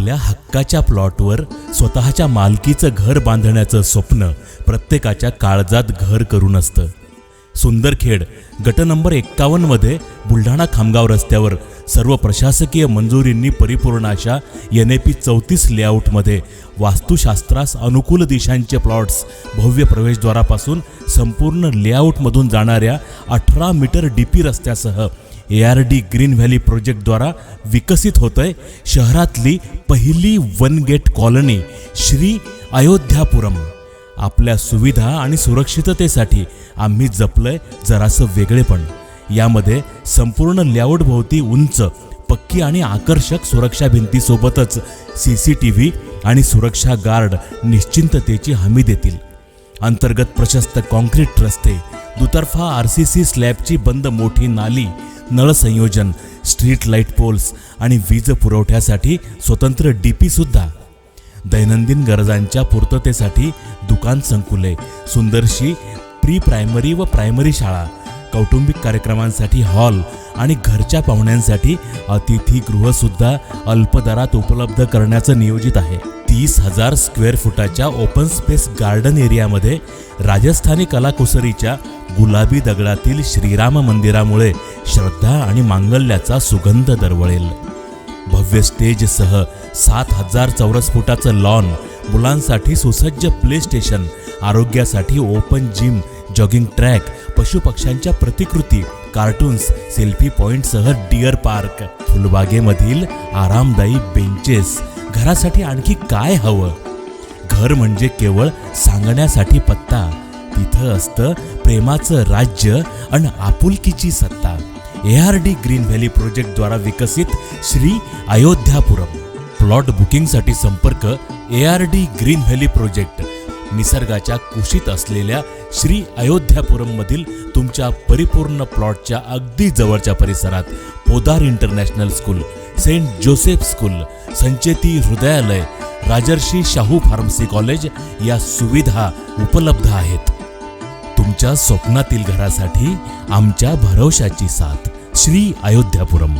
आपल्या हक्काच्या प्लॉटवर स्वतःच्या मालकीचं घर बांधण्याचं स्वप्न प्रत्येकाच्या काळजात घर करून असतं. सुंदरखेड गट नंबर 51 मध्ये बुलढाणा खामगाव रस्त्यावर सर्व प्रशासकीय मंजुरींनी परिपूर्ण अशा NAP 34 लेआउटमध्ये वास्तुशास्त्रास अनुकूल दिशांचे प्लॉट्स भव्य प्रवेशद्वारापासून संपूर्ण लेआउटमधून जाणाऱ्या 18 मीटर DP रस्त्यासह ARD ग्रीन व्हॅली प्रोजेक्टद्वारा विकसित होतंय शहरातली पहिली one gate colony Shri Ayodhyapuram. आपल्या सुविधा आणि सुरक्षिततेसाठी आम्ही जपलंय जरासं वेगळेपण. यामध्ये संपूर्ण लेआउट भोवती उंच पक्की आणि आकर्षक सुरक्षा भिंतीसोबतच CCTV आणि सुरक्षा गार्ड निश्चिंततेची हमी देतील. अंतर्गत प्रशस्त कॉन्क्रीट रस्ते, दुतर्फा RCC स्लॅबची बंद मोठी नाली, नळ संयोजन, स्ट्रीट लाईट पोल्स आणि वीज पुरवठ्यासाठी स्वतंत्र DP सुद्धा. दैनंदिन गरजांच्या पूर्ततेसाठी दुकान संकुले, सुंदरशी प्री प्रायमरी व प्रायमरी शाळा, कौटुंबिक कार्यक्रमांसाठी हॉल आणि घरच्या पाहुण्यांसाठी अतिथीगृह सुद्धा अल्प दरात उपलब्ध करण्याचं नियोजित आहे. 30,000 स्क्वेअर फुटाच्या ओपन स्पेस गार्डन एरियामध्ये राजस्थानी कलाकुसरीच्या गुलाबी दगडातील श्रीराम मंदिरामुळे श्रद्धा आणि मांगल्याचा सुगंध दरवळेल. भव्य स्टेजसह 7,000 चौरस फुटाचं लॉन, मुलांसाठी सुसज्ज प्ले स्टेशन, आरोग्यासाठी ओपन जिम, जॉगिंग ट्रॅक, पशुपक्ष्यांच्या प्रतिकृती, कार्टून्स, सेल्फी पॉइंटसह डिअर पार्क, फुलबागेमधील आरामदायी बेंचेस. घरासाठी आणखी काय हवं? घर म्हणजे केवळ सांगण्यासाठी पत्ता. तिथं असतं प्रेमाचं राज्य आणि आपुलकीची सत्ता. ARD ग्रीन व्हॅली प्रोजेक्टद्वारा विकसित श्री अयोध्यापुरम. प्लॉट बुकिंगसाठी संपर्क ARD ग्रीन व्हॅली प्रोजेक्ट. निसर्गाच्या कुशीत असलेल्या श्री अयोध्यापुरममधील तुमच्या परिपूर्ण प्लॉटच्या अगदी जवळच्या परिसरात Podar international school, Saint Joseph school, Sancheti Hridayalaya, Rajarshi Shahu pharmacy college या सुविधा उपलब्ध आहेत. तुमच्या स्वप्नातील घरासाठी आमच्या भरवशाची साथ. श्री अयोध्यापुरम.